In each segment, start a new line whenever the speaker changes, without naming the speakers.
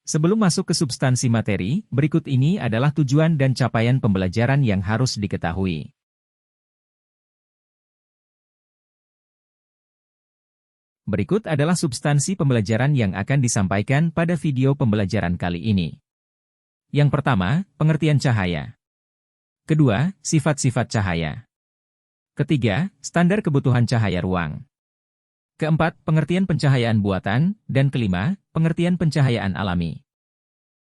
Sebelum masuk ke substansi materi, berikut ini adalah tujuan dan capaian pembelajaran yang harus diketahui. Berikut adalah substansi pembelajaran yang akan disampaikan pada video pembelajaran kali ini. Yang pertama, pengertian cahaya. Kedua, sifat-sifat cahaya. Ketiga, standar kebutuhan cahaya ruang. Keempat, pengertian pencahayaan buatan, dan kelima, pengertian pencahayaan alami.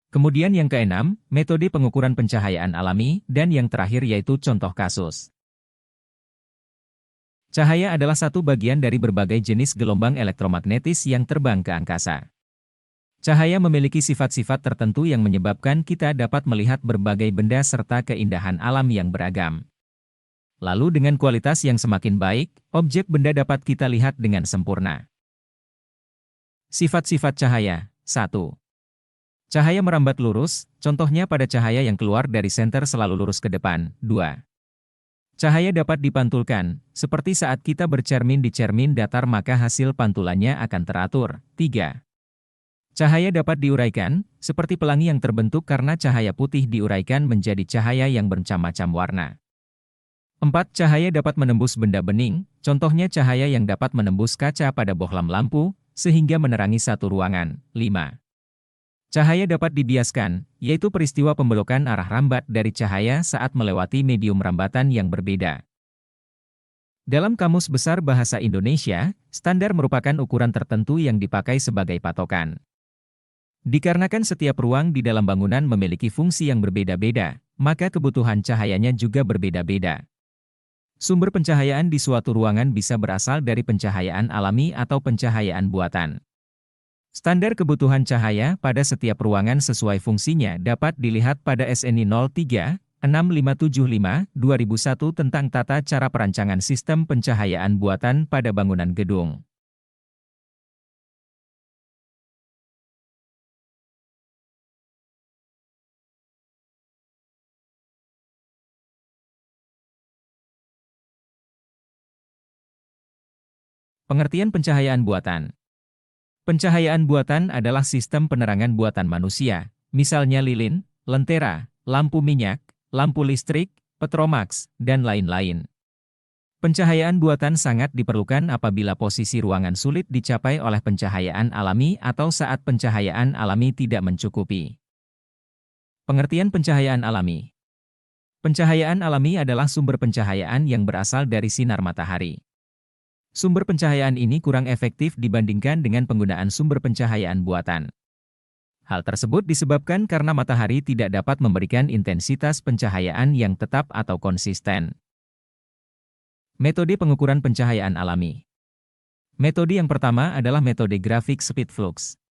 Kemudian yang keenam, metode pengukuran pencahayaan alami, dan yang terakhir yaitu contoh kasus. Cahaya adalah satu bagian dari berbagai jenis gelombang elektromagnetis yang terbang ke angkasa. Cahaya memiliki sifat-sifat tertentu yang menyebabkan kita dapat melihat berbagai benda serta keindahan alam yang beragam. Lalu dengan kualitas yang semakin baik, objek benda dapat kita lihat dengan sempurna. Sifat-sifat cahaya. 1. Cahaya merambat lurus, contohnya pada cahaya yang keluar dari senter selalu lurus ke depan. 2. Cahaya dapat dipantulkan, seperti saat kita bercermin di cermin datar maka hasil pantulannya akan teratur. 3. Cahaya dapat diuraikan, seperti pelangi yang terbentuk karena cahaya putih diuraikan menjadi cahaya yang bermacam-macam warna. 4. Cahaya dapat menembus benda bening, contohnya cahaya yang dapat menembus kaca pada bohlam lampu, sehingga menerangi satu ruangan. 5. Cahaya dapat dibiaskan, yaitu peristiwa pembelokan arah rambat dari cahaya saat melewati medium rambatan yang berbeda. Dalam Kamus Besar Bahasa Indonesia, standar merupakan ukuran tertentu yang dipakai sebagai patokan. Dikarenakan setiap ruang di dalam bangunan memiliki fungsi yang berbeda-beda, maka kebutuhan cahayanya juga berbeda-beda. Sumber pencahayaan di suatu ruangan bisa berasal dari pencahayaan alami atau pencahayaan buatan. Standar kebutuhan cahaya pada setiap ruangan sesuai fungsinya dapat dilihat pada SNI 03-6575-2001 tentang tata cara perancangan sistem pencahayaan buatan pada bangunan gedung. Pengertian pencahayaan buatan. Pencahayaan buatan adalah sistem penerangan buatan manusia, misalnya lilin, lentera, lampu minyak, lampu listrik, petromax, dan lain-lain. Pencahayaan buatan sangat diperlukan apabila posisi ruangan sulit dicapai oleh pencahayaan alami atau saat pencahayaan alami tidak mencukupi. Pengertian pencahayaan alami. Pencahayaan alami adalah sumber pencahayaan yang berasal dari sinar matahari. Sumber pencahayaan ini kurang efektif dibandingkan dengan penggunaan sumber pencahayaan buatan. Hal tersebut disebabkan karena matahari tidak dapat memberikan intensitas pencahayaan yang tetap atau konsisten. Metode pengukuran pencahayaan alami. Metode yang pertama adalah metode grafik speed flux.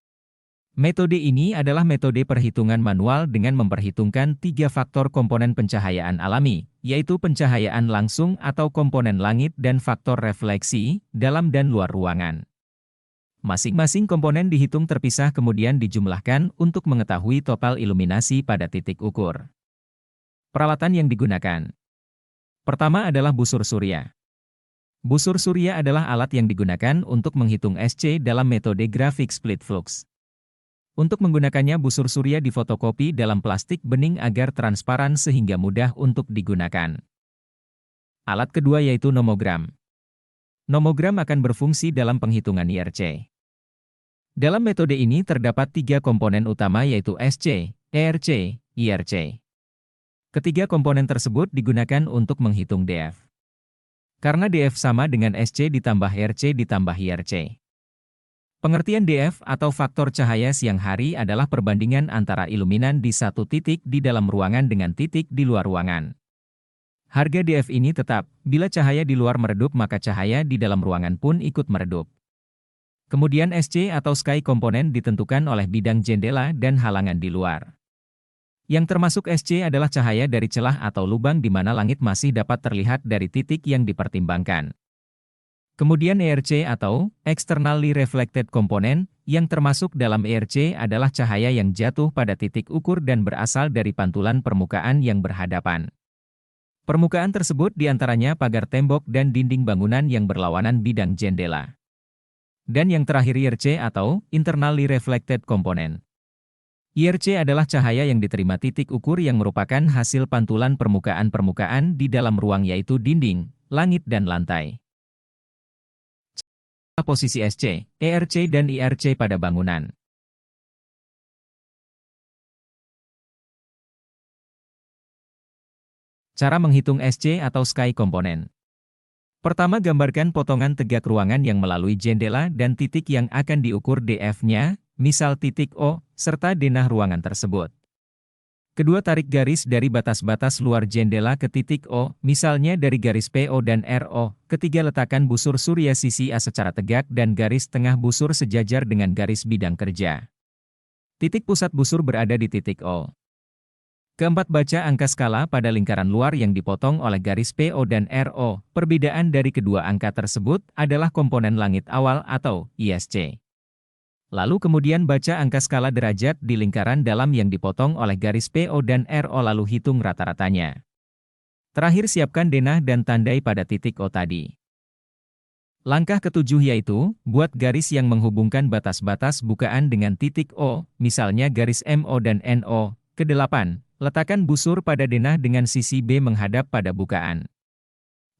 Metode ini adalah metode perhitungan manual dengan memperhitungkan 3 faktor komponen pencahayaan alami, yaitu pencahayaan langsung atau komponen langit dan faktor refleksi, dalam dan luar ruangan. Masing-masing komponen dihitung terpisah kemudian dijumlahkan untuk mengetahui total iluminasi pada titik ukur. Peralatan yang digunakan. Pertama adalah busur surya. Busur surya adalah alat yang digunakan untuk menghitung SC dalam metode grafik split flux. Untuk menggunakannya busur surya difotokopi dalam plastik bening agar transparan sehingga mudah untuk digunakan. Alat kedua yaitu nomogram. Nomogram akan berfungsi dalam penghitungan IRC. Dalam metode ini terdapat 3 komponen utama yaitu SC, ERC, IRC. Ketiga komponen tersebut digunakan untuk menghitung DF. Karena DF sama dengan SC ditambah RC ditambah IRC. Pengertian DF atau faktor cahaya siang hari adalah perbandingan antara iluminan di satu titik di dalam ruangan dengan titik di luar ruangan. Harga DF ini tetap, bila cahaya di luar meredup maka cahaya di dalam ruangan pun ikut meredup. Kemudian SC atau sky komponen ditentukan oleh bidang jendela dan halangan di luar. Yang termasuk SC adalah cahaya dari celah atau lubang di mana langit masih dapat terlihat dari titik yang dipertimbangkan. Kemudian ERC atau Externally Reflected Component, yang termasuk dalam ERC adalah cahaya yang jatuh pada titik ukur dan berasal dari pantulan permukaan yang berhadapan. Permukaan tersebut diantaranya pagar tembok dan dinding bangunan yang berlawanan bidang jendela. Dan yang terakhir IRC atau Internally Reflected Component. IRC adalah cahaya yang diterima titik ukur yang merupakan hasil pantulan permukaan-permukaan di dalam ruang yaitu dinding, langit dan lantai. Posisi SC, ERC dan IRC pada bangunan. Cara menghitung SC atau Sky Component. Pertama, gambarkan potongan tegak ruangan yang melalui jendela dan titik yang akan diukur DF-nya, misal titik O, serta denah ruangan tersebut. Kedua, tarik garis dari batas-batas luar jendela ke titik O, misalnya dari garis PO dan RO. Ketiga, letakkan busur surya sisi A secara tegak dan garis tengah busur sejajar dengan garis bidang kerja. Titik pusat busur berada di titik O. Keempat, baca angka skala pada lingkaran luar yang dipotong oleh garis PO dan RO. Perbedaan dari kedua angka tersebut adalah komponen langit awal atau ISC. Lalu kemudian baca angka skala derajat di lingkaran dalam yang dipotong oleh garis PO dan RO lalu hitung rata-ratanya. Terakhir, siapkan denah dan tandai pada titik O tadi. Langkah ketujuh yaitu, buat garis yang menghubungkan batas-batas bukaan dengan titik O, misalnya garis MO dan NO. Kedelapan, letakkan busur pada denah dengan sisi B menghadap pada bukaan.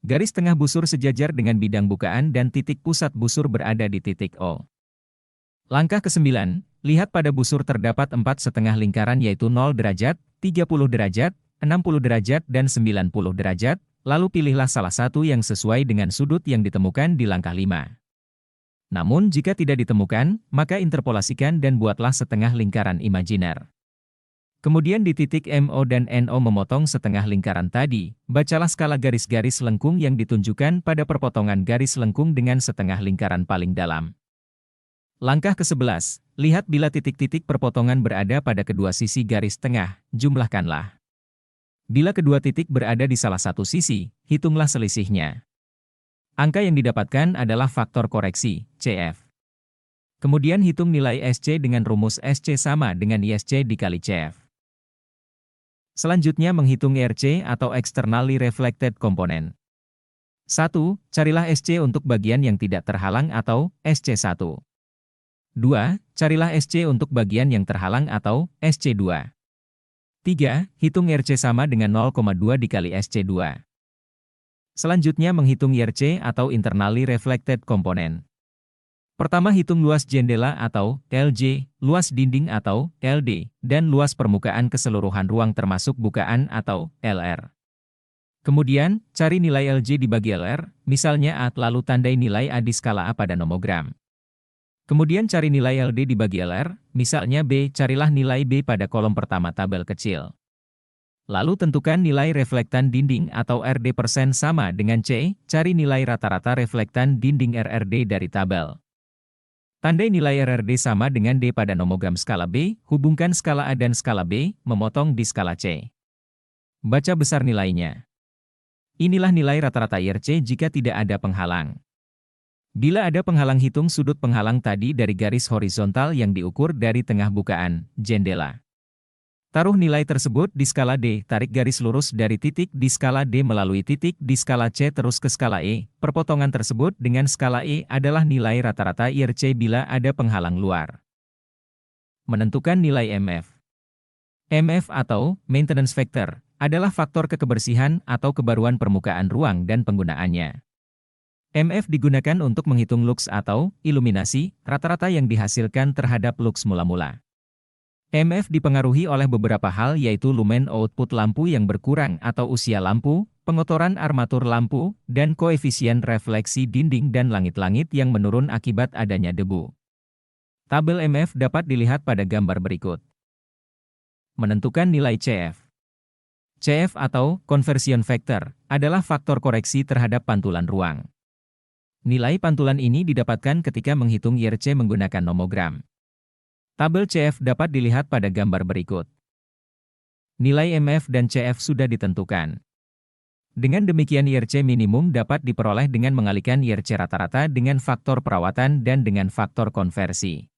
Garis tengah busur sejajar dengan bidang bukaan dan titik pusat busur berada di titik O. Langkah ke-9, lihat pada busur terdapat 4,5 lingkaran yaitu 0 derajat, 30 derajat, 60 derajat dan 90 derajat, lalu pilihlah salah satu yang sesuai dengan sudut yang ditemukan di langkah 5. Namun jika tidak ditemukan, maka interpolasikan dan buatlah setengah lingkaran imajiner. Kemudian di titik MO dan NO memotong setengah lingkaran tadi, bacalah skala garis-garis lengkung yang ditunjukkan pada perpotongan garis lengkung dengan setengah lingkaran paling dalam. Langkah ke-11, lihat bila titik-titik perpotongan berada pada kedua sisi garis tengah, jumlahkanlah. Bila kedua titik berada di salah satu sisi, hitunglah selisihnya. Angka yang didapatkan adalah faktor koreksi, CF. Kemudian hitung nilai SC dengan rumus SC sama dengan ISC dikali CF. Selanjutnya menghitung IRC atau Externally Reflected Component. 1. Carilah SC untuk bagian yang tidak terhalang atau SC1. 2. Carilah SC untuk bagian yang terhalang atau SC2. 3. Hitung IRC sama dengan 0,2 dikali SC2. Selanjutnya menghitung IRC atau Internally Reflected Component. Pertama, hitung luas jendela atau LJ, luas dinding atau LD, dan luas permukaan keseluruhan ruang termasuk bukaan atau LR. Kemudian, cari nilai LJ dibagi LR, misalnya A, lalu tandai nilai A di skala A pada nomogram. Kemudian cari nilai LD dibagi LR, misalnya B, carilah nilai B pada kolom pertama tabel kecil. Lalu tentukan nilai reflektan dinding atau RD% sama dengan C, cari nilai rata-rata reflektan dinding RRD dari tabel. Tandai nilai RRD sama dengan D pada nomogram skala B, hubungkan skala A dan skala B, memotong di skala C. Baca besar nilainya. Inilah nilai rata-rata IRC jika tidak ada penghalang. Bila ada penghalang, hitung sudut penghalang tadi dari garis horizontal yang diukur dari tengah bukaan, jendela. Taruh nilai tersebut di skala D, tarik garis lurus dari titik di skala D melalui titik di skala C terus ke skala E. Perpotongan tersebut dengan skala E adalah nilai rata-rata IRC bila ada penghalang luar. Menentukan nilai MF. MF atau Maintenance Factor adalah faktor kebersihan atau kebaruan permukaan ruang dan penggunaannya. MF digunakan untuk menghitung lux atau iluminasi, rata-rata yang dihasilkan terhadap lux mula-mula. MF dipengaruhi oleh beberapa hal yaitu lumen output lampu yang berkurang atau usia lampu, pengotoran armatur lampu, dan koefisien refleksi dinding dan langit-langit yang menurun akibat adanya debu. Tabel MF dapat dilihat pada gambar berikut. Menentukan nilai CF. CF atau Conversion Factor adalah faktor koreksi terhadap pantulan ruang. Nilai pantulan ini didapatkan ketika menghitung IRC menggunakan nomogram. Tabel CF dapat dilihat pada gambar berikut. Nilai MF dan CF sudah ditentukan. Dengan demikian IRC minimum dapat diperoleh dengan mengalihkan IRC rata-rata dengan faktor perawatan dan dengan faktor konversi.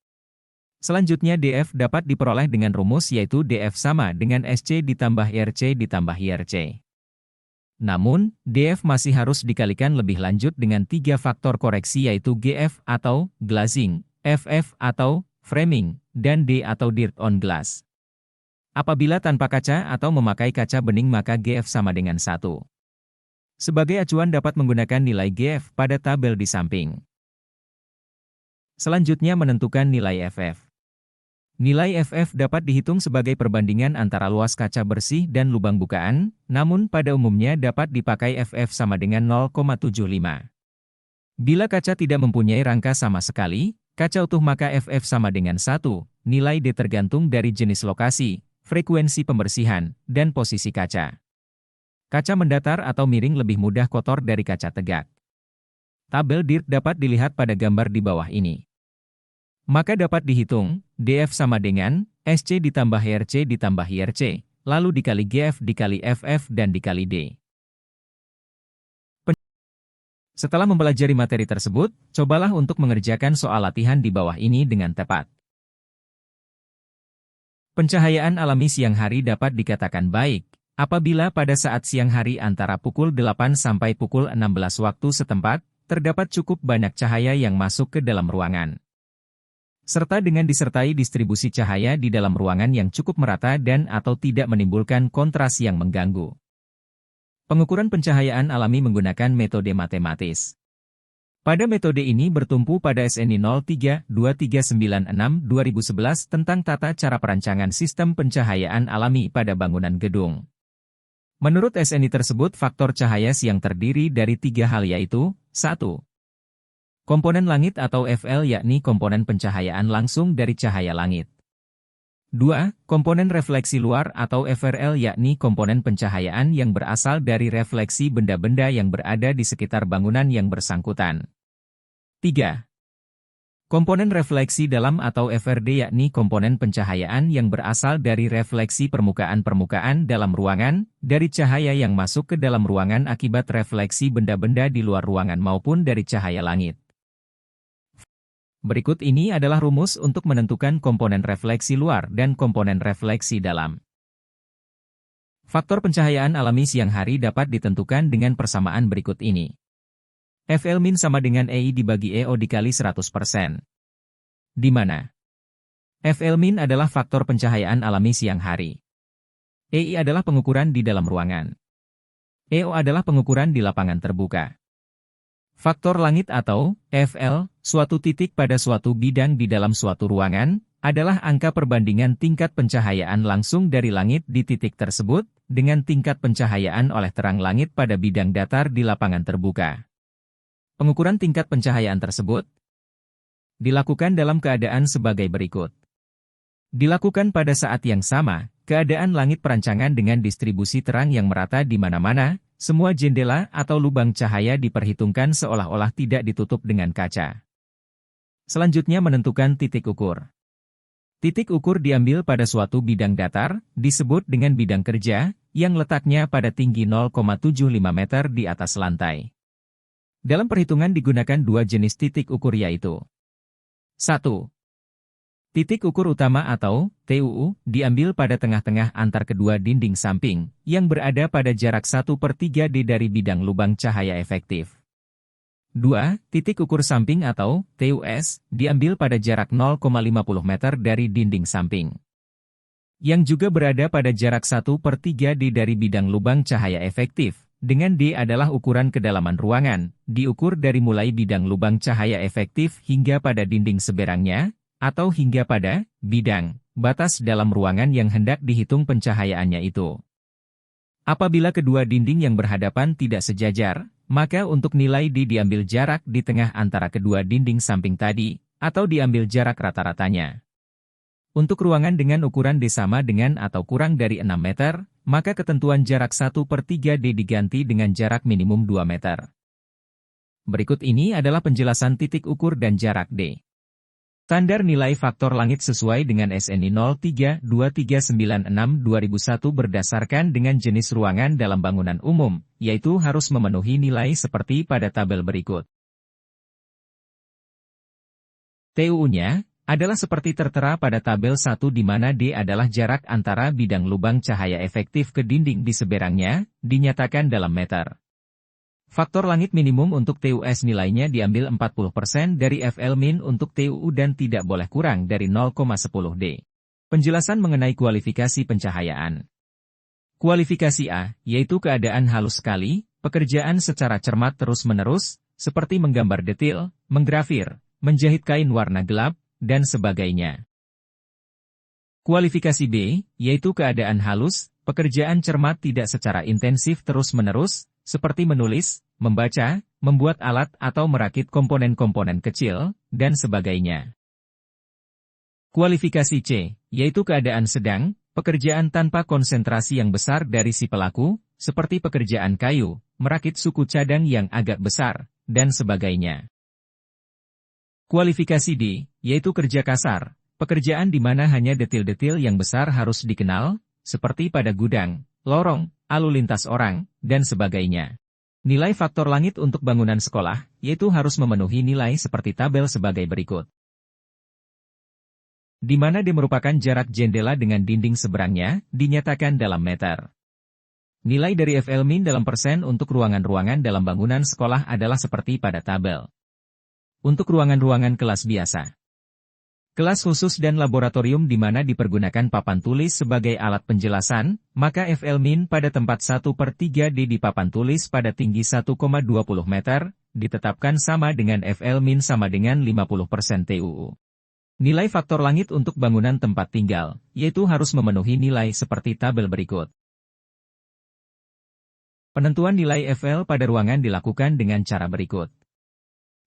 Selanjutnya DF dapat diperoleh dengan rumus yaitu DF sama dengan SC ditambah IRC ditambah IRC. Namun, DF masih harus dikalikan lebih lanjut dengan 3 faktor koreksi yaitu GF atau glazing, FF atau framing, dan D atau dirt on glass. Apabila tanpa kaca atau memakai kaca bening maka GF sama dengan 1. Sebagai acuan dapat menggunakan nilai GF pada tabel di samping. Selanjutnya menentukan nilai FF. Nilai FF dapat dihitung sebagai perbandingan antara luas kaca bersih dan lubang bukaan, namun pada umumnya dapat dipakai FF sama dengan 0,75. Bila kaca tidak mempunyai rangka sama sekali, kaca utuh maka FF sama dengan 1, nilai D tergantung dari jenis lokasi, frekuensi pembersihan, dan posisi kaca. Kaca mendatar atau miring lebih mudah kotor dari kaca tegak. Tabel DIRT dapat dilihat pada gambar di bawah ini. Maka dapat dihitung, DF sama dengan SC ditambah RC ditambah IRC, lalu dikali GF dikali FF dan dikali D. Setelah mempelajari materi tersebut, cobalah untuk mengerjakan soal latihan di bawah ini dengan tepat. Pencahayaan alami siang hari dapat dikatakan baik, apabila pada saat siang hari antara pukul 8 sampai pukul 16 waktu setempat, terdapat cukup banyak cahaya yang masuk ke dalam ruangan. Serta dengan disertai distribusi cahaya di dalam ruangan yang cukup merata dan atau tidak menimbulkan kontras yang mengganggu. Pengukuran pencahayaan alami menggunakan metode matematis. Pada metode ini bertumpu pada SNI 03-2396-2011 tentang tata cara perancangan sistem pencahayaan alami pada bangunan gedung. Menurut SNI tersebut faktor cahaya siang terdiri dari 3 hal yaitu, 1. Komponen langit atau FL yakni komponen pencahayaan langsung dari cahaya langit. 2. Komponen refleksi luar atau FRL yakni komponen pencahayaan yang berasal dari refleksi benda-benda yang berada di sekitar bangunan yang bersangkutan. 3. Komponen refleksi dalam atau FRD yakni komponen pencahayaan yang berasal dari refleksi permukaan-permukaan dalam ruangan, dari cahaya yang masuk ke dalam ruangan akibat refleksi benda-benda di luar ruangan maupun dari cahaya langit. Berikut ini adalah rumus untuk menentukan komponen refleksi luar dan komponen refleksi dalam. Faktor pencahayaan alami siang hari dapat ditentukan dengan persamaan berikut ini. FL min sama dengan EI dibagi EO dikali 100%. Di mana FL min adalah faktor pencahayaan alami siang hari. EI adalah pengukuran di dalam ruangan. EO adalah pengukuran di lapangan terbuka. Faktor langit atau FL, suatu titik pada suatu bidang di dalam suatu ruangan, adalah angka perbandingan tingkat pencahayaan langsung dari langit di titik tersebut, dengan tingkat pencahayaan oleh terang langit pada bidang datar di lapangan terbuka. Pengukuran tingkat pencahayaan tersebut dilakukan dalam keadaan sebagai berikut. Dilakukan pada saat yang sama, keadaan langit perancangan dengan distribusi terang yang merata di mana-mana, semua jendela atau lubang cahaya diperhitungkan seolah-olah tidak ditutup dengan kaca. Selanjutnya menentukan titik ukur. Titik ukur diambil pada suatu bidang datar, disebut dengan bidang kerja, yang letaknya pada tinggi 0,75 meter di atas lantai. Dalam perhitungan digunakan 2 jenis titik ukur yaitu 1. Titik ukur utama atau TUU diambil pada tengah-tengah antar kedua dinding samping, yang berada pada jarak 1/3 D dari bidang lubang cahaya efektif. 2. Titik ukur samping atau TUS diambil pada jarak 0,50 meter dari dinding samping, yang juga berada pada jarak 1/3 D dari bidang lubang cahaya efektif, dengan D adalah ukuran kedalaman ruangan, diukur dari mulai bidang lubang cahaya efektif hingga pada dinding seberangnya, atau hingga pada bidang batas dalam ruangan yang hendak dihitung pencahayaannya itu. Apabila kedua dinding yang berhadapan tidak sejajar, maka untuk nilai D diambil jarak di tengah antara kedua dinding samping tadi, atau diambil jarak rata-ratanya. Untuk ruangan dengan ukuran D sama dengan atau kurang dari 6 meter, maka ketentuan jarak 1/3 D diganti dengan jarak minimum 2 meter. Berikut ini adalah penjelasan titik ukur dan jarak D. Standar nilai faktor langit sesuai dengan SNI 03-2396-2001 berdasarkan dengan jenis ruangan dalam bangunan umum, yaitu harus memenuhi nilai seperti pada tabel berikut. TUU-nya adalah seperti tertera pada tabel 1 di mana D adalah jarak antara bidang lubang cahaya efektif ke dinding di seberangnya, dinyatakan dalam meter. Faktor langit minimum untuk TUS nilainya diambil 40% dari FL min untuk TUU dan tidak boleh kurang dari 0,10 D. Penjelasan mengenai kualifikasi pencahayaan. Kualifikasi A, yaitu keadaan halus sekali, pekerjaan secara cermat terus-menerus, seperti menggambar detil, menggrafir, menjahit kain warna gelap, dan sebagainya. Kualifikasi B, yaitu keadaan halus, pekerjaan cermat tidak secara intensif terus-menerus, seperti menulis, membaca, membuat alat atau merakit komponen-komponen kecil, dan sebagainya. Kualifikasi C, yaitu keadaan sedang, pekerjaan tanpa konsentrasi yang besar dari si pelaku, seperti pekerjaan kayu, merakit suku cadang yang agak besar, dan sebagainya. Kualifikasi D, yaitu kerja kasar, pekerjaan di mana hanya detil-detil yang besar harus dikenal, seperti pada gudang, lorong, lalu lintas orang, dan sebagainya. Nilai faktor langit untuk bangunan sekolah, yaitu harus memenuhi nilai seperti tabel sebagai berikut. Di mana D merupakan jarak jendela dengan dinding seberangnya, dinyatakan dalam meter. Nilai dari FL-min dalam persen untuk ruangan-ruangan dalam bangunan sekolah adalah seperti pada tabel. Untuk ruangan-ruangan kelas biasa, kelas khusus dan laboratorium di mana dipergunakan papan tulis sebagai alat penjelasan, maka FL-min pada tempat 1/3D di papan tulis pada tinggi 1,20 meter, ditetapkan sama dengan FL-min sama dengan 50% TUU. Nilai faktor langit untuk bangunan tempat tinggal, yaitu harus memenuhi nilai seperti tabel berikut. Penentuan nilai FL pada ruangan dilakukan dengan cara berikut.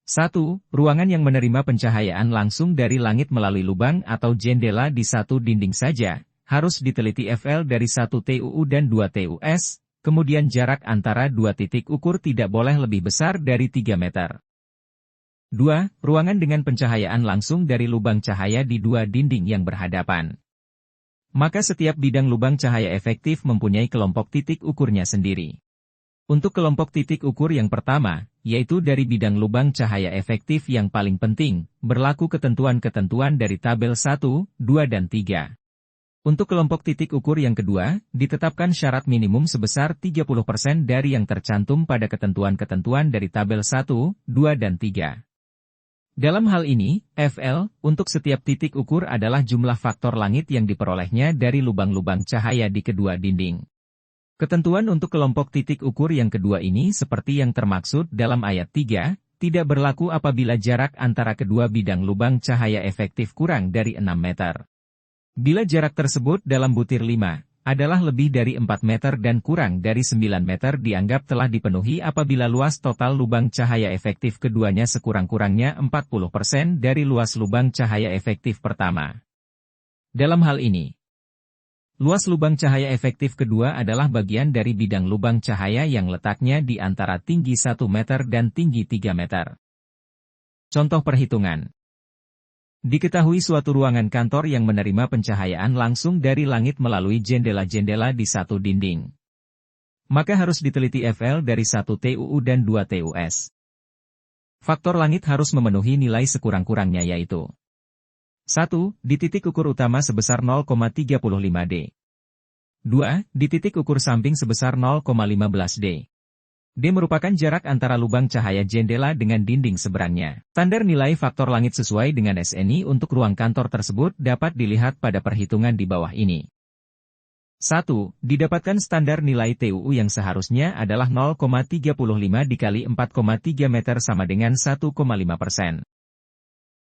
1. Ruangan yang menerima pencahayaan langsung dari langit melalui lubang atau jendela di satu dinding saja, harus diteliti FL dari 1 TUU dan 2 TUS, kemudian jarak antara dua titik ukur tidak boleh lebih besar dari 3 meter. 2. Ruangan dengan pencahayaan langsung dari lubang cahaya di dua dinding yang berhadapan. Maka setiap bidang lubang cahaya efektif mempunyai kelompok titik ukurnya sendiri. Untuk kelompok titik ukur yang pertama, yaitu dari bidang lubang cahaya efektif yang paling penting, berlaku ketentuan-ketentuan dari tabel 1, 2 dan 3. Untuk kelompok titik ukur yang kedua, ditetapkan syarat minimum sebesar 30% dari yang tercantum pada ketentuan-ketentuan dari tabel 1, 2 dan 3. Dalam hal ini, FL, untuk setiap titik ukur adalah jumlah faktor langit yang diperolehnya dari lubang-lubang cahaya di kedua dinding. Ketentuan untuk kelompok titik ukur yang kedua ini seperti yang termaksud dalam ayat 3, tidak berlaku apabila jarak antara kedua bidang lubang cahaya efektif kurang dari 6 meter. Bila jarak tersebut dalam butir 5, adalah lebih dari 4 meter dan kurang dari 9 meter dianggap telah dipenuhi apabila luas total lubang cahaya efektif keduanya sekurang-kurangnya 40% dari luas lubang cahaya efektif pertama. Dalam hal ini, luas lubang cahaya efektif kedua adalah bagian dari bidang lubang cahaya yang letaknya di antara tinggi 1 meter dan tinggi 3 meter. Contoh perhitungan. Diketahui suatu ruangan kantor yang menerima pencahayaan langsung dari langit melalui jendela-jendela di satu dinding. Maka harus diteliti FL dari 1 TUU dan 2 TUS. Faktor langit harus memenuhi nilai sekurang-kurangnya yaitu 1. Di titik ukur utama sebesar 0,35 D. 2. Di titik ukur samping sebesar 0,15 D. D merupakan jarak antara lubang cahaya jendela dengan dinding seberangnya. Standar nilai faktor langit sesuai dengan SNI untuk ruang kantor tersebut dapat dilihat pada perhitungan di bawah ini. 1. Didapatkan standar nilai TUU yang seharusnya adalah 0,35 dikali 4,3 meter sama dengan 1,5%.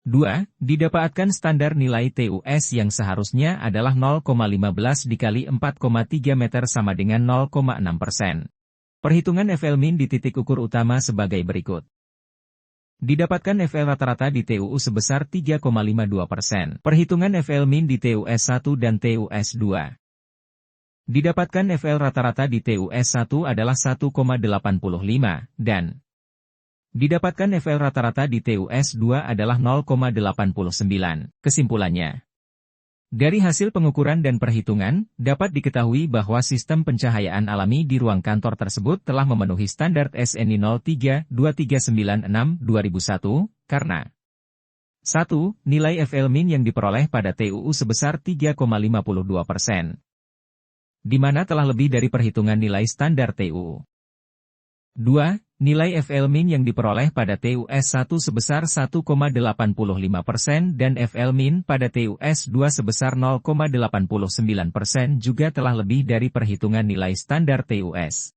2. Didapatkan standar nilai TUS yang seharusnya adalah 0,15 dikali 4,3 meter sama dengan 0,6%. Perhitungan FL-min di titik ukur utama sebagai berikut. Didapatkan FL rata-rata di TUU sebesar 3,52%. Perhitungan FL-min di TUS 1 dan TUS 2. Didapatkan FL rata-rata di TUS 1 adalah 1,85, dan didapatkan FL rata-rata di TUS 2 adalah 0,89. Kesimpulannya, dari hasil pengukuran dan perhitungan, dapat diketahui bahwa sistem pencahayaan alami di ruang kantor tersebut telah memenuhi standar SNI 03-2396-2001, karena 1. Nilai FL-min yang diperoleh pada TUU sebesar 3,52%, di mana telah lebih dari perhitungan nilai standar TUU. 2. Nilai FL-min yang diperoleh pada TUS 1 sebesar 1,85% dan FL-min pada TUS 2 sebesar 0,89% juga telah lebih dari perhitungan nilai standar TUS.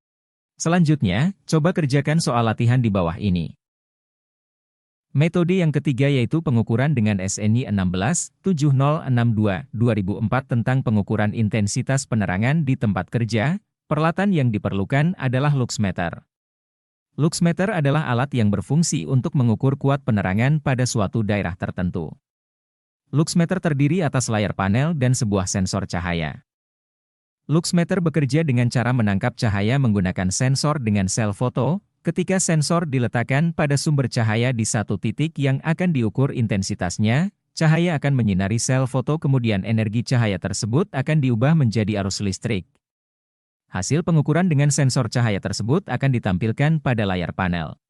Selanjutnya, coba kerjakan soal latihan di bawah ini. Metode yang ketiga yaitu pengukuran dengan SNI 16-7062-2004 tentang pengukuran intensitas penerangan di tempat kerja. Peralatan yang diperlukan adalah luxmeter. Luxmeter adalah alat yang berfungsi untuk mengukur kuat penerangan pada suatu daerah tertentu. Luxmeter terdiri atas layar panel dan sebuah sensor cahaya. Luxmeter bekerja dengan cara menangkap cahaya menggunakan sensor dengan sel foto. Ketika sensor diletakkan pada sumber cahaya di satu titik yang akan diukur intensitasnya, cahaya akan menyinari sel foto kemudian energi cahaya tersebut akan diubah menjadi arus listrik. Hasil pengukuran dengan sensor cahaya tersebut akan ditampilkan pada layar panel.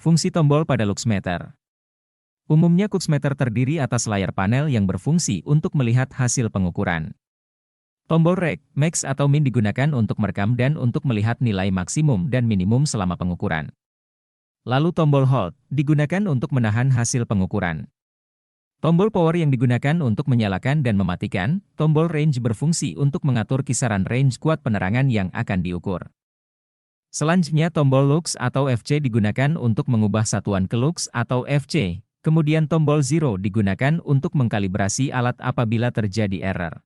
Fungsi tombol pada luxmeter. Umumnya luxmeter terdiri atas layar panel yang berfungsi untuk melihat hasil pengukuran. Tombol rec, max atau min digunakan untuk merekam dan untuk melihat nilai maksimum dan minimum selama pengukuran. Lalu tombol hold, digunakan untuk menahan hasil pengukuran. Tombol power yang digunakan untuk menyalakan dan mematikan, tombol range berfungsi untuk mengatur kisaran range kuat penerangan yang akan diukur. Selanjutnya tombol lux atau FC digunakan untuk mengubah satuan ke lux atau FC, kemudian tombol zero digunakan untuk mengkalibrasi alat apabila terjadi error.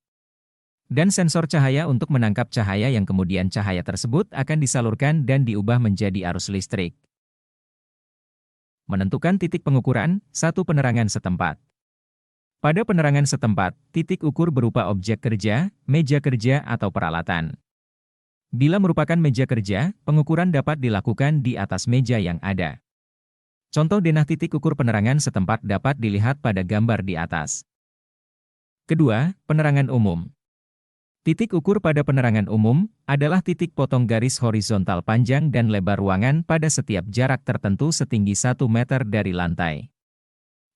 Dan sensor cahaya untuk menangkap cahaya yang kemudian cahaya tersebut akan disalurkan dan diubah menjadi arus listrik. Menentukan titik pengukuran, 1. Penerangan setempat. Pada penerangan setempat, titik ukur berupa objek kerja, meja kerja atau peralatan. Bila merupakan meja kerja, pengukuran dapat dilakukan di atas meja yang ada. Contoh denah titik ukur penerangan setempat dapat dilihat pada gambar di atas. Kedua, penerangan umum. Titik ukur pada penerangan umum adalah titik potong garis horizontal panjang dan lebar ruangan pada setiap jarak tertentu setinggi 1 meter dari lantai.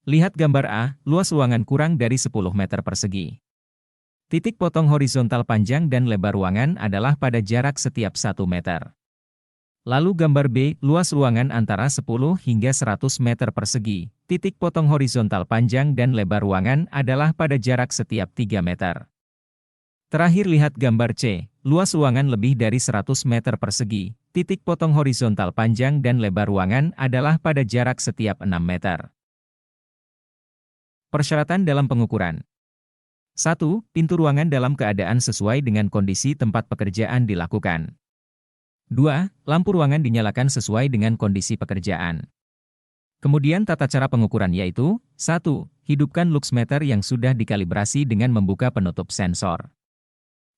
Lihat gambar A, luas ruangan kurang dari 10 meter persegi. Titik potong horizontal panjang dan lebar ruangan adalah pada jarak setiap 1 meter. Lalu gambar B, luas ruangan antara 10 hingga 100 meter persegi. Titik potong horizontal panjang dan lebar ruangan adalah pada jarak setiap 3 meter. Terakhir lihat gambar C, luas ruangan lebih dari 100 meter persegi, titik potong horizontal panjang dan lebar ruangan adalah pada jarak setiap 6 meter. Persyaratan dalam pengukuran. 1. Pintu ruangan dalam keadaan sesuai dengan kondisi tempat pekerjaan dilakukan. 2. Lampu ruangan dinyalakan sesuai dengan kondisi pekerjaan. Kemudian tata cara pengukuran yaitu, 1. Hidupkan luxmeter yang sudah dikalibrasi dengan membuka penutup sensor.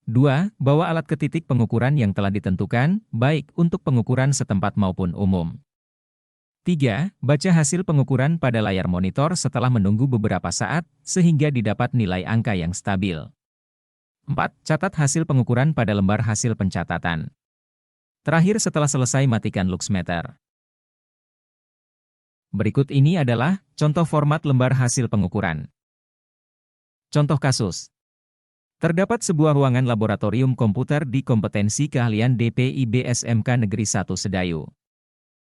2. Bawa alat ke titik pengukuran yang telah ditentukan, baik untuk pengukuran setempat maupun umum. 3. Baca hasil pengukuran pada layar monitor setelah menunggu beberapa saat, sehingga didapat nilai angka yang stabil. 4. Catat hasil pengukuran pada lembar hasil pencatatan. Terakhir setelah selesai matikan luxmeter. Berikut ini adalah contoh format lembar hasil pengukuran. Contoh kasus. Terdapat sebuah ruangan laboratorium komputer di kompetensi keahlian DPIB SMK Negeri 1 Sedayu.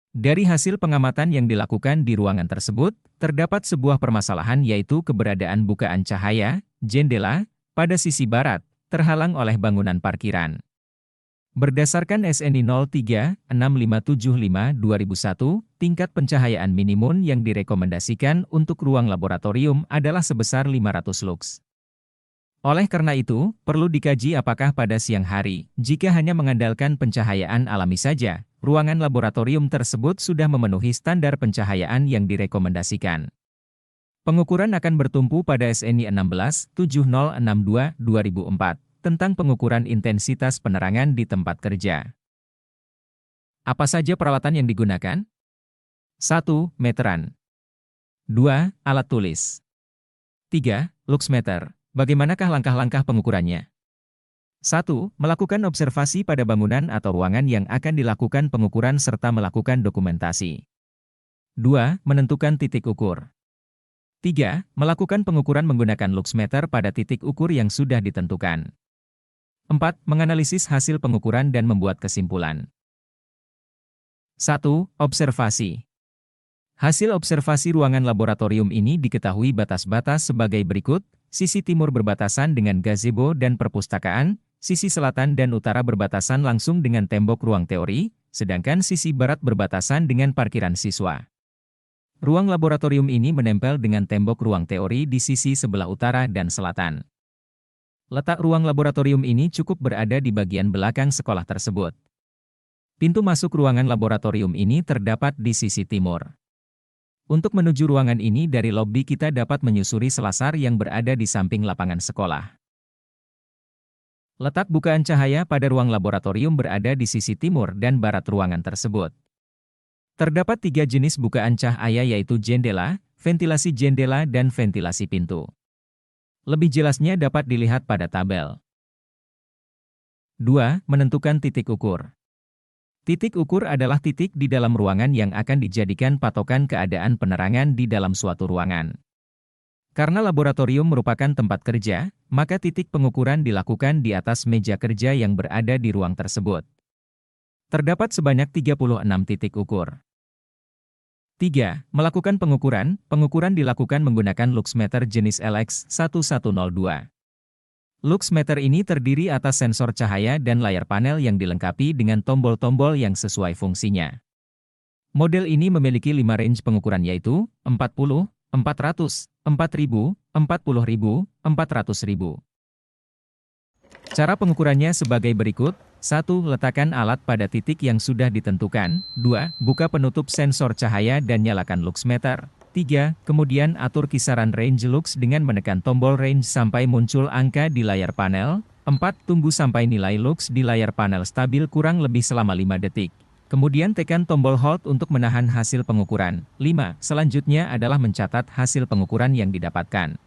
Dari hasil pengamatan yang dilakukan di ruangan tersebut, terdapat sebuah permasalahan yaitu keberadaan bukaan cahaya, jendela, pada sisi barat, terhalang oleh bangunan parkiran. Berdasarkan SNI 03-6575-2001, tingkat pencahayaan minimum yang direkomendasikan untuk ruang laboratorium adalah sebesar 500 lux. Oleh karena itu, perlu dikaji apakah pada siang hari, jika hanya mengandalkan pencahayaan alami saja, ruangan laboratorium tersebut sudah memenuhi standar pencahayaan yang direkomendasikan. Pengukuran akan bertumpu pada SNI 16-7062-2004, tentang pengukuran intensitas penerangan di tempat kerja. Apa saja peralatan yang digunakan? 1. Meteran. 2. Alat tulis. 3. Luxmeter. Bagaimanakah langkah-langkah pengukurannya? 1. Melakukan observasi pada bangunan atau ruangan yang akan dilakukan pengukuran serta melakukan dokumentasi. 2. Menentukan titik ukur. 3. Melakukan pengukuran menggunakan luxmeter pada titik ukur yang sudah ditentukan. 4. Menganalisis hasil pengukuran dan membuat kesimpulan. 1. Observasi. Hasil observasi ruangan laboratorium ini diketahui batas-batas sebagai berikut: sisi timur berbatasan dengan gazebo dan perpustakaan, sisi selatan dan utara berbatasan langsung dengan tembok ruang teori, sedangkan sisi barat berbatasan dengan parkiran siswa. Ruang laboratorium ini menempel dengan tembok ruang teori di sisi sebelah utara dan selatan. Letak ruang laboratorium ini cukup berada di bagian belakang sekolah tersebut. Pintu masuk ruangan laboratorium ini terdapat di sisi timur. Untuk menuju ruangan ini dari lobi kita dapat menyusuri selasar yang berada di samping lapangan sekolah. Letak bukaan cahaya pada ruang laboratorium berada di sisi timur dan barat ruangan tersebut. Terdapat 3 jenis bukaan cahaya yaitu jendela, ventilasi jendela dan ventilasi pintu. Lebih jelasnya dapat dilihat pada tabel. 2. Menentukan titik ukur. Titik ukur adalah titik di dalam ruangan yang akan dijadikan patokan keadaan penerangan di dalam suatu ruangan. Karena laboratorium merupakan tempat kerja, maka titik pengukuran dilakukan di atas meja kerja yang berada di ruang tersebut. Terdapat sebanyak 36 titik ukur. 3. Melakukan pengukuran. Pengukuran dilakukan menggunakan luxmeter jenis LX1102. Luxmeter ini terdiri atas sensor cahaya dan layar panel yang dilengkapi dengan tombol-tombol yang sesuai fungsinya. Model ini memiliki 5 range pengukuran yaitu 40, 400, 4000, 40.000, 400.000. Cara pengukurannya sebagai berikut: 1. Letakkan alat pada titik yang sudah ditentukan. 2. Buka penutup sensor cahaya dan nyalakan luxmeter. 3. Kemudian atur kisaran range lux dengan menekan tombol range sampai muncul angka di layar panel. 4. Tunggu sampai nilai lux di layar panel stabil kurang lebih selama 5 detik. Kemudian tekan tombol hold untuk menahan hasil pengukuran. 5. Selanjutnya adalah mencatat hasil pengukuran yang didapatkan.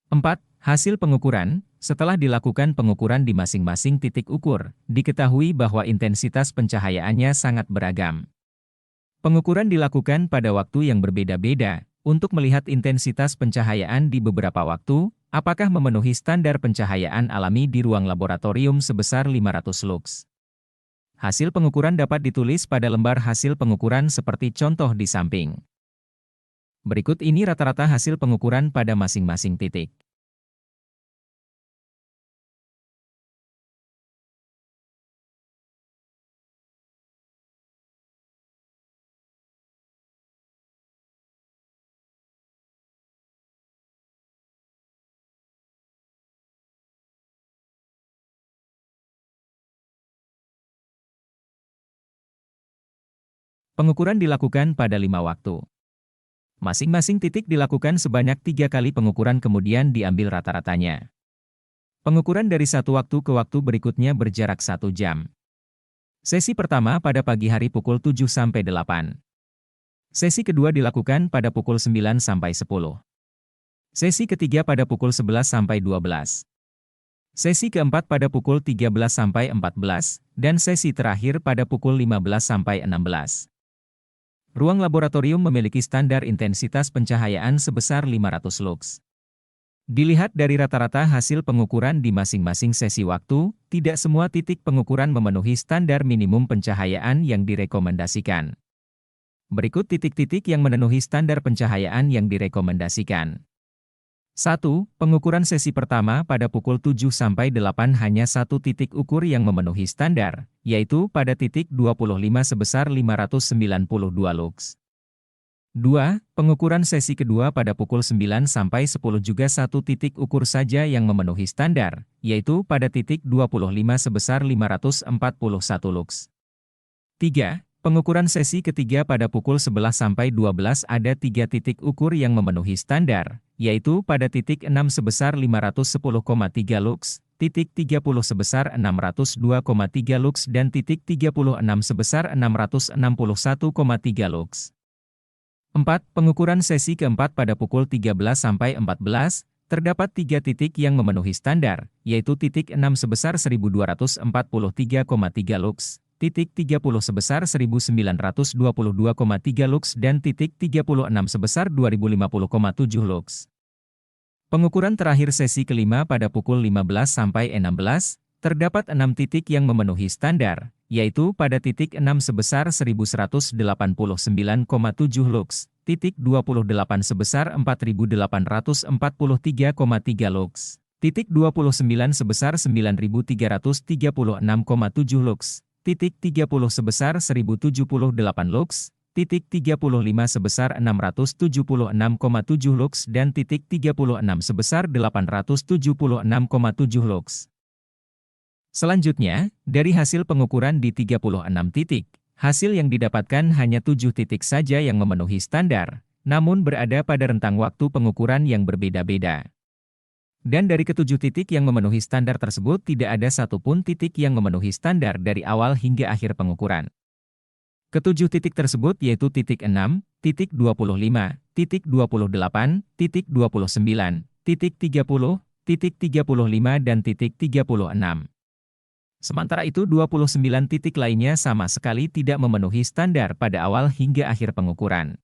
4. Hasil pengukuran. Setelah dilakukan pengukuran di masing-masing titik ukur, diketahui bahwa intensitas pencahayaannya sangat beragam. Pengukuran dilakukan pada waktu yang berbeda-beda, untuk melihat intensitas pencahayaan di beberapa waktu, apakah memenuhi standar pencahayaan alami di ruang laboratorium sebesar 500 lux. Hasil pengukuran dapat ditulis pada lembar hasil pengukuran seperti contoh di samping. Berikut ini rata-rata hasil pengukuran pada masing-masing titik. Pengukuran dilakukan pada 5 waktu. Masing-masing titik dilakukan sebanyak 3 kali pengukuran kemudian diambil rata-ratanya. Pengukuran dari satu waktu ke waktu berikutnya berjarak 1 jam. Sesi pertama pada pagi hari pukul 7 sampai 8. Sesi kedua dilakukan pada pukul 9 sampai 10. Sesi ketiga pada pukul 11 sampai 12. Sesi keempat pada pukul 13 sampai 14, dan sesi terakhir pada pukul 15 sampai 16. Ruang laboratorium memiliki standar intensitas pencahayaan sebesar 500 lux. Dilihat dari rata-rata hasil pengukuran di masing-masing sesi waktu, tidak semua titik pengukuran memenuhi standar minimum pencahayaan yang direkomendasikan. Berikut titik-titik yang memenuhi standar pencahayaan yang direkomendasikan. 1. Pengukuran sesi pertama pada pukul 7 sampai 8 hanya satu titik ukur yang memenuhi standar, yaitu pada titik 25 sebesar 592 lux. 2. Pengukuran sesi kedua pada pukul 9 sampai 10 juga satu titik ukur saja yang memenuhi standar, yaitu pada titik 25 sebesar 541 lux. 3. Pengukuran sesi ketiga pada pukul 11 sampai 12 ada 3 titik ukur yang memenuhi standar, yaitu pada titik 6 sebesar 510,3 lux, titik 30 sebesar 602,3 lux dan titik 36 sebesar 661,3 lux. 4. Pengukuran sesi keempat pada pukul 13 sampai 14, terdapat 3 titik yang memenuhi standar, yaitu titik 6 sebesar 1243,3 lux, titik 30 sebesar 1922,3 lux dan titik 36 sebesar 2050,7 lux. Pengukuran terakhir sesi kelima pada pukul 15 sampai 16, terdapat 6 titik yang memenuhi standar, yaitu pada titik 6 sebesar 1189,7 lux, titik 28 sebesar 4843,3 lux, titik 29 sebesar 9336,7 lux, titik 30 sebesar 1078 lux, titik 35 sebesar 676,7 lux dan titik 36 sebesar 876,7 lux. Selanjutnya, dari hasil pengukuran di 36 titik, hasil yang didapatkan hanya 7 titik saja yang memenuhi standar, namun berada pada rentang waktu pengukuran yang berbeda-beda. Dan dari ketujuh titik yang memenuhi standar tersebut tidak ada satupun titik yang memenuhi standar dari awal hingga akhir pengukuran. Ketujuh titik tersebut yaitu titik 6, titik 25, titik 28, titik 29, titik 30, titik 35 dan titik 36. Sementara itu 29 titik lainnya sama sekali tidak memenuhi standar pada awal hingga akhir pengukuran.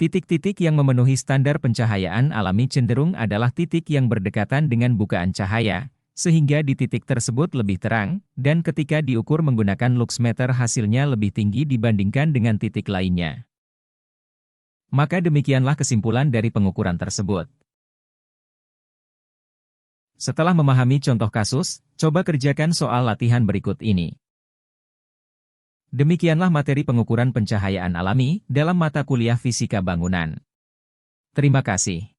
Titik-titik yang memenuhi standar pencahayaan alami cenderung adalah titik yang berdekatan dengan bukaan cahaya, sehingga di titik tersebut lebih terang, dan ketika diukur menggunakan luxmeter hasilnya lebih tinggi dibandingkan dengan titik lainnya. Maka demikianlah kesimpulan dari pengukuran tersebut. Setelah memahami contoh kasus, coba kerjakan soal latihan berikut ini. Demikianlah materi pengukuran pencahayaan alami dalam mata kuliah Fisika Bangunan. Terima kasih.